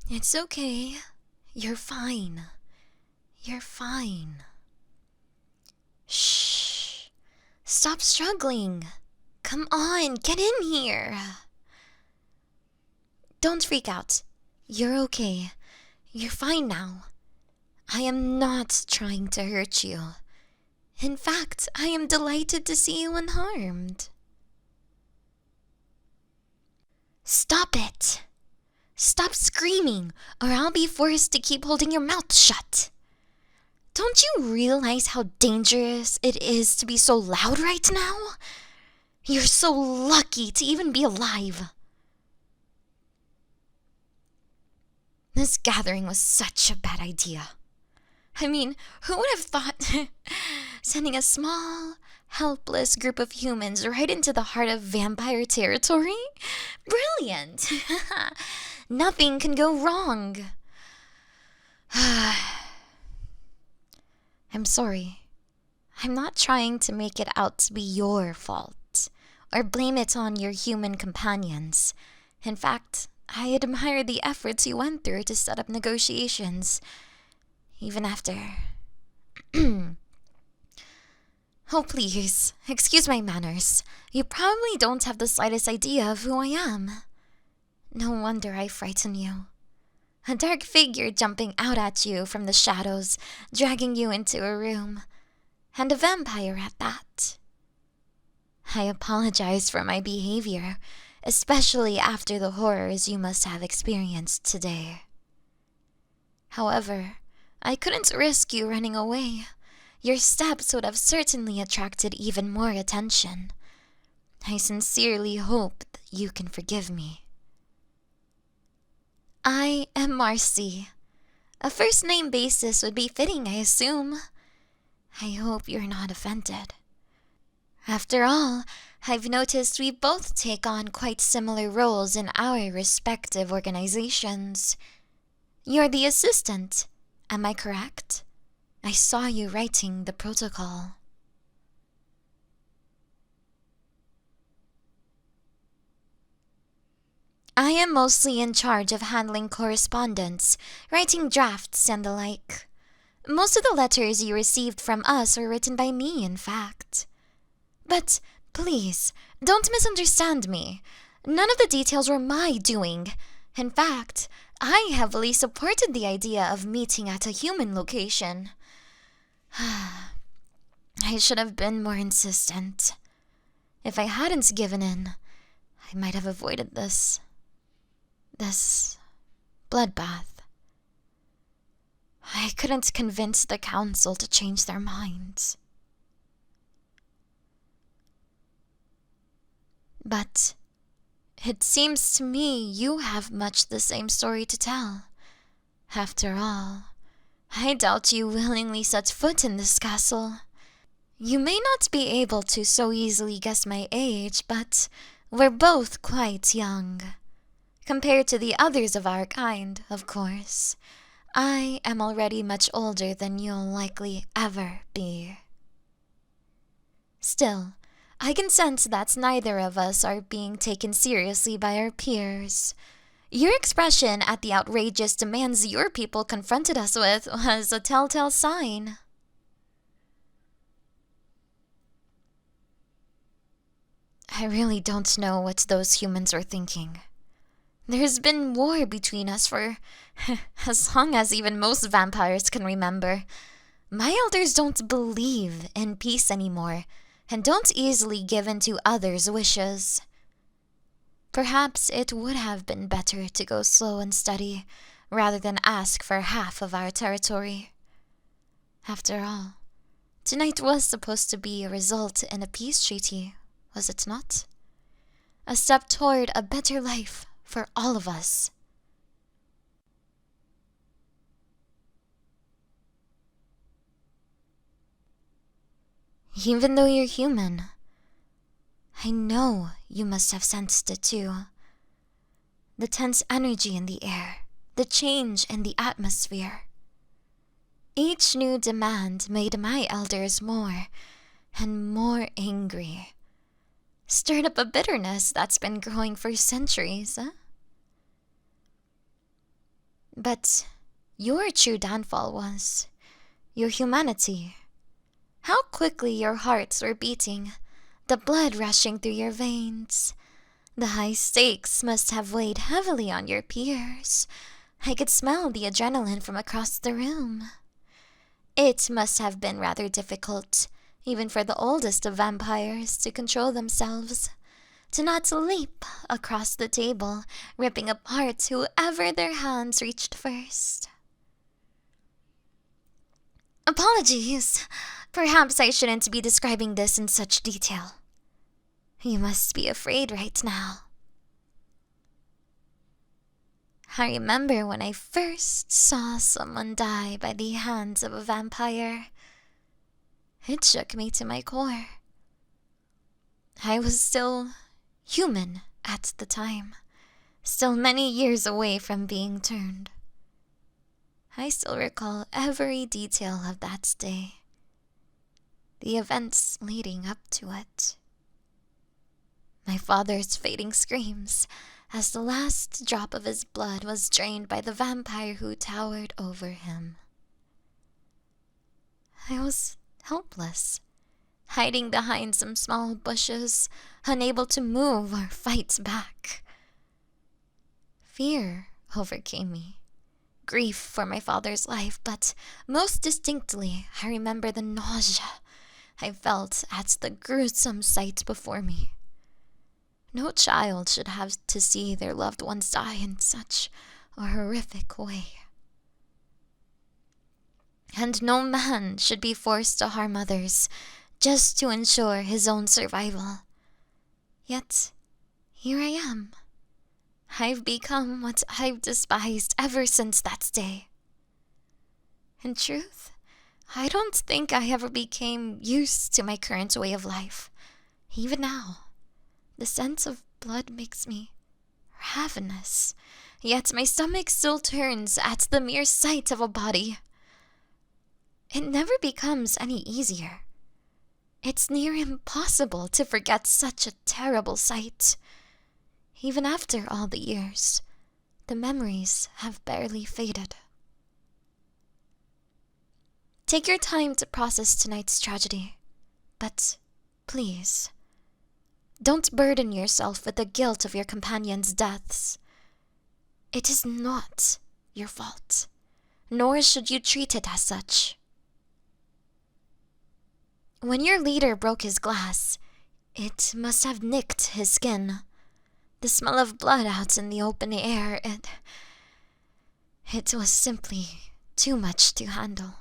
It's okay. You're fine. You're fine. Shh. Stop struggling. Come on, get in here. Don't freak out. You're okay. You're fine now. I am not trying to hurt you. In fact, I am delighted to see you unharmed. Stop it! Stop screaming, or I'll be forced to keep holding your mouth shut. Don't you realize how dangerous it is to be so loud right now? You're so lucky to even be alive. This gathering was such a bad idea. I mean, who would have thought sending a small, helpless group of humans right into the heart of vampire territory? Brilliant! Nothing can go wrong. I'm sorry. I'm not trying to make it out to be your fault or blame it on your human companions. In fact, I admire the efforts you went through to set up negotiations, even after. Oh, please, excuse my manners. You probably don't have the slightest idea of who I am. No wonder I frighten you. A dark figure jumping out at you from the shadows, dragging you into a room. And a vampire at that. I apologize for my behavior, especially after the horrors you must have experienced today. However, I couldn't risk you running away. Your steps would have certainly attracted even more attention. I sincerely hope that you can forgive me. I am Marcy. A first-name basis would be fitting, I assume. I hope you're not offended. After all, I've noticed we both take on quite similar roles in our respective organizations. You're the assistant, am I correct? I saw you writing the protocol. I am mostly in charge of handling correspondence, writing drafts and the like. Most of the letters you received from us are written by me, in fact. But please, don't misunderstand me. None of the details were my doing. In fact, I heavily supported the idea of meeting at a human location. I should have been more insistent. If I hadn't given in, I might have avoided this bloodbath. I couldn't convince the council to change their minds. But it seems to me you have much the same story to tell. After all, I doubt you willingly set foot in this castle. You may not be able to so easily guess my age, but we're both quite young. Compared to the others of our kind, of course. I am already much older than you'll likely ever be. Still, I can sense that neither of us are being taken seriously by our peers. Your expression at the outrageous demands your people confronted us with was a telltale sign. I really don't know what those humans were thinking. There's been war between us for as long as even most vampires can remember. My elders don't believe in peace anymore, and don't easily give in to others' wishes. Perhaps it would have been better to go slow and steady, rather than ask for half of our territory. After all, tonight was supposed to be a result in a peace treaty, was it not? A step toward a better life for all of us. Even though you're human, I know you must have sensed it too. The tense energy in the air, the change in the atmosphere. Each new demand made my elders more and more angry. Stirred up a bitterness that's been growing for centuries. But your true downfall was your humanity. How quickly your hearts were beating, the blood rushing through your veins. The high stakes must have weighed heavily on your peers. I could smell the adrenaline from across the room. It must have been rather difficult, even for the oldest of vampires, to control themselves, to not leap across the table, ripping apart whoever their hands reached first. Apologies. Perhaps I shouldn't be describing this in such detail. You must be afraid right now. I remember when I first saw someone die by the hands of a vampire. It shook me to my core. I was still human at the time, still many years away from being turned. I still recall every detail of that day, the events leading up to it. My father's fading screams as the last drop of his blood was drained by the vampire who towered over him. I was helpless, hiding behind some small bushes, unable to move or fight back. Fear overcame me, grief for my father's life, but most distinctly I remember the nausea I felt at the gruesome sight before me. No child should have to see their loved ones die in such a horrific way. And no man should be forced to harm others just to ensure his own survival. Yet, here I am. I've become what I've despised ever since that day. In truth, I don't think I ever became used to my current way of life. Even now, the scent of blood makes me ravenous, yet my stomach still turns at the mere sight of a body. It never becomes any easier. It's near impossible to forget such a terrible sight. Even after all the years, the memories have barely faded. Take your time to process tonight's tragedy, but please, don't burden yourself with the guilt of your companions' deaths. It is not your fault, nor should you treat it as such. When your leader broke his glass, it must have nicked his skin. The smell of blood out in the open air, it was simply too much to handle.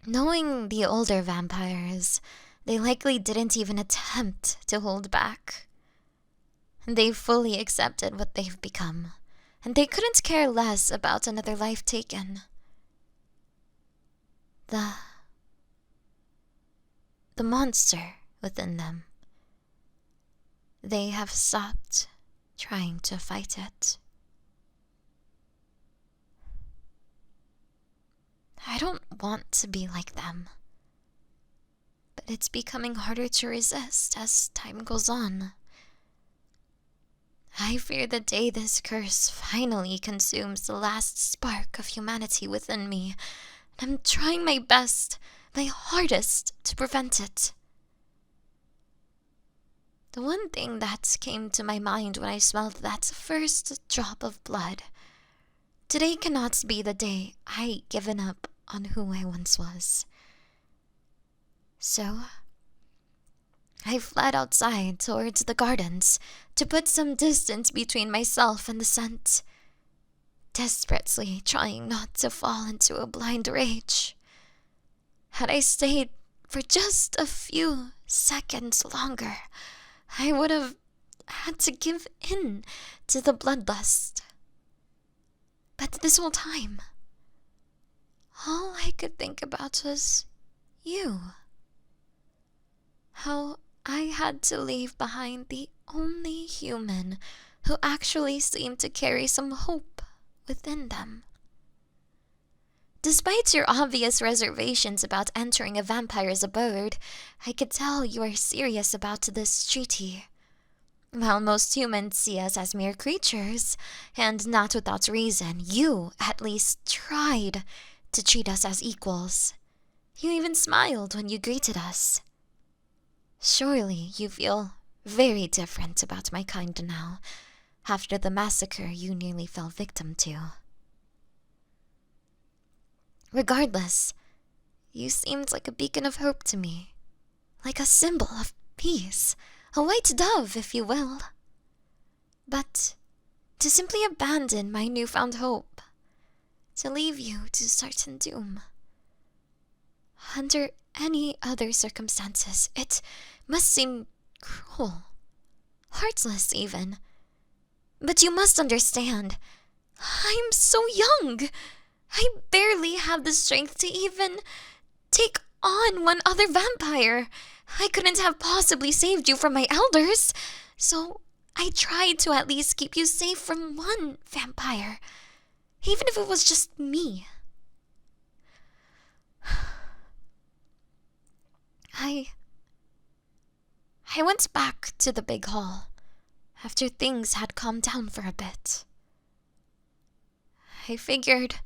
Knowing the older vampires, they likely didn't even attempt to hold back. They fully accepted what they've become, and they couldn't care less about another life taken. The monster within them, they have stopped trying to fight it. I don't want to be like them, but it's becoming harder to resist as time goes on. I fear the day this curse finally consumes the last spark of humanity within me, and I'm trying my best, my hardest, to prevent it. The one thing that came to my mind when I smelled that first drop of blood: today cannot be the day I given up on who I once was. So, I fled outside towards the gardens to put some distance between myself and the scent, desperately trying not to fall into a blind rage. Had I stayed for just a few seconds longer, I would have had to give in to the bloodlust. But this whole time, all I could think about was you. How I had to leave behind the only human who actually seemed to carry some hope within them. Despite your obvious reservations about entering a vampire's abode, I could tell you are serious about this treaty. While most humans see us as mere creatures, and not without reason, you at least tried to treat us as equals. You even smiled when you greeted us. Surely you feel very different about my kind now, after the massacre you nearly fell victim to. Regardless, you seemed like a beacon of hope to me, like a symbol of peace, a white dove, if you will. But to simply abandon my newfound hope, to leave you to certain doom. Under any other circumstances, it must seem cruel, heartless even. But you must understand, I'm so young. I barely have the strength to even take on one other vampire. I couldn't have possibly saved you from my elders, so I tried to at least keep you safe from one vampire, even if it was just me. I went back to the big hall after things had calmed down for a bit. I figured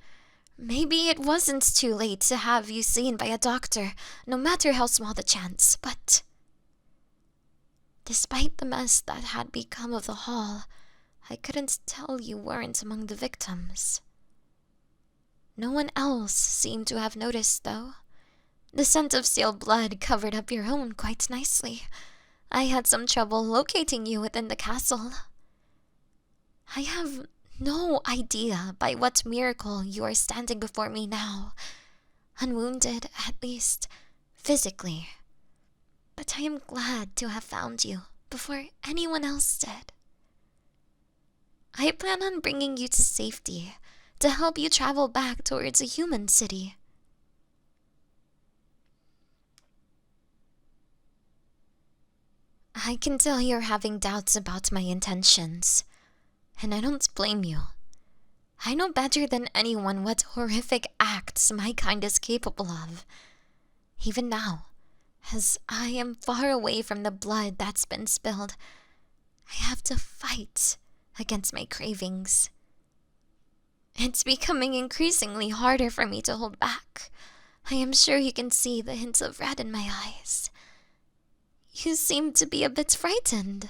maybe it wasn't too late to have you seen by a doctor, no matter how small the chance, but despite the mess that had become of the hall, I couldn't tell you weren't among the victims. No one else seemed to have noticed, though. The scent of sealed blood covered up your own quite nicely. I had some trouble locating you within the castle. I have no idea by what miracle you are standing before me now, unwounded, at least physically. But I am glad to have found you before anyone else did. I plan on bringing you to safety to help you travel back towards a human city. I can tell you're having doubts about my intentions, and I don't blame you. I know better than anyone what horrific acts my kind is capable of. Even now, as I am far away from the blood that's been spilled, I have to fight against my cravings. It's becoming increasingly harder for me to hold back. I am sure you can see the hints of red in my eyes. You seem to be a bit frightened.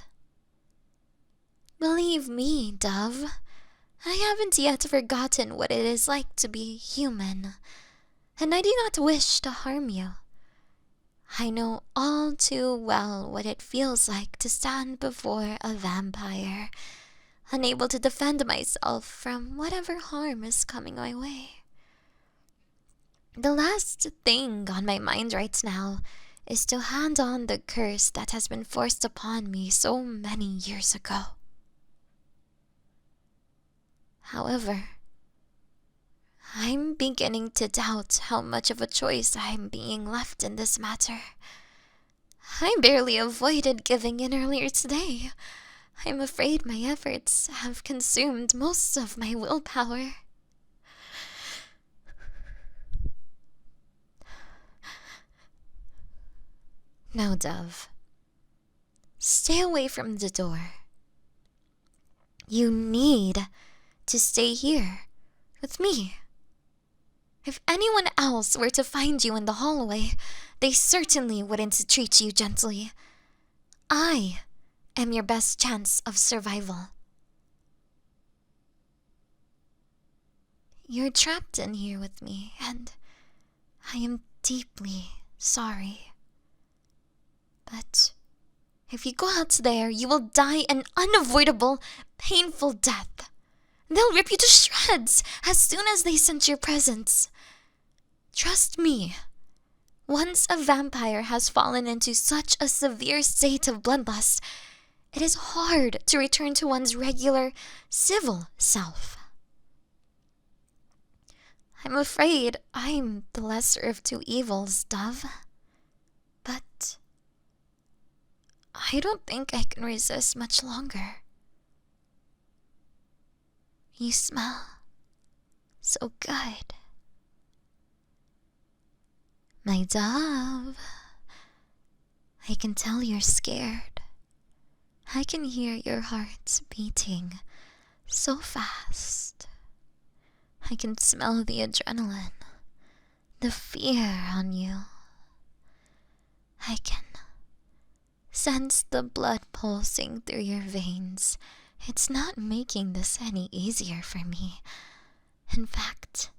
Believe me, Dove, I haven't yet forgotten what it is like to be human, and I do not wish to harm you. I know all too well what it feels like to stand before a vampire, unable to defend myself from whatever harm is coming my way. The last thing on my mind right now is to hand on the curse that has been forced upon me so many years ago. However, I'm beginning to doubt how much of a choice I'm being left in this matter. I barely avoided giving in earlier today. I'm afraid my efforts have consumed most of my willpower. Now, Dove, stay away from the door. You need to stay here with me. If anyone else were to find you in the hallway, they certainly wouldn't treat you gently. I am your best chance of survival. You're trapped in here with me, and I am deeply sorry. But if you go out there, you will die an unavoidable, painful death. They'll rip you to shreds as soon as they sense your presence. Trust me, once a vampire has fallen into such a severe state of bloodlust, it is hard to return to one's regular, civil self. I'm afraid I'm the lesser of two evils, Dove. But I don't think I can resist much longer. You smell so good. My Dove, I can tell you're scared. I can hear your heart beating so fast. I can smell the adrenaline, the fear on you. I can sense the blood pulsing through your veins. It's not making this any easier for me. In fact,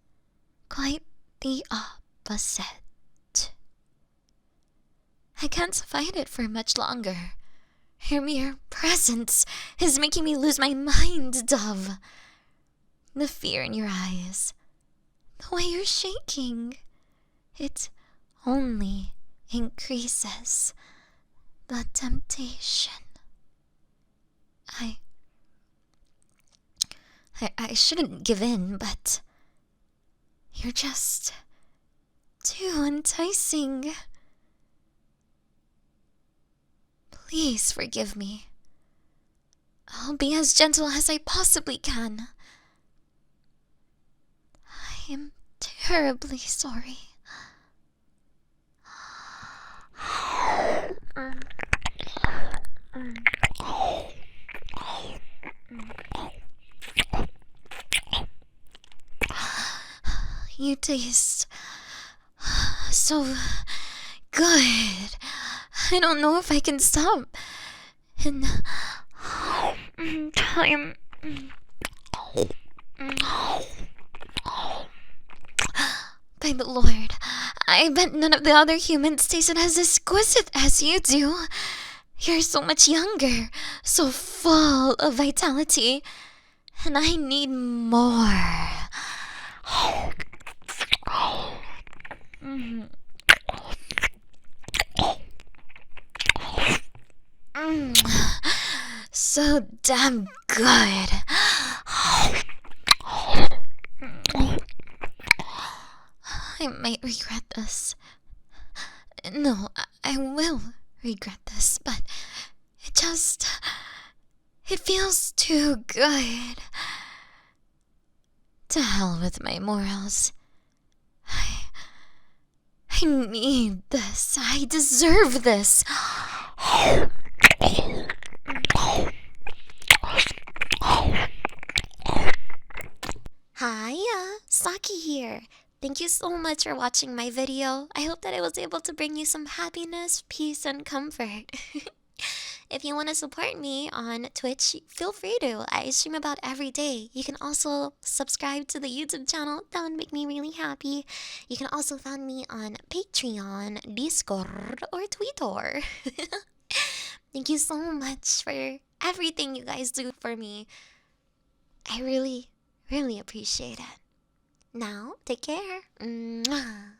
quite the opposite. I can't fight it for much longer. Your mere presence is making me lose my mind, Dove. The fear in your eyes, the way you're shaking, it only increases the temptation. I shouldn't give in, but you're just too enticing. Please forgive me. I'll be as gentle as I possibly can. I am terribly sorry. You taste so good. I don't know if I can stop in time. By the Lord, I bet none of the other humans taste it as exquisite as you do. You're so much younger, so full of vitality, and I need more. So damn good. I might regret this. No, I will regret this, but it feels too good. To hell with my morals. I need this. I deserve this. Hiya, Saki here. Thank you so much for watching my video. I hope that I was able to bring you some happiness, peace, and comfort. If you want to support me on Twitch, feel free to. I stream about every day. You can also subscribe to the YouTube channel. That would make me really happy. You can also find me on Patreon, Discord, or Twitter. Thank you so much for everything you guys do for me. I really, really appreciate it. Now, take care. Mwah.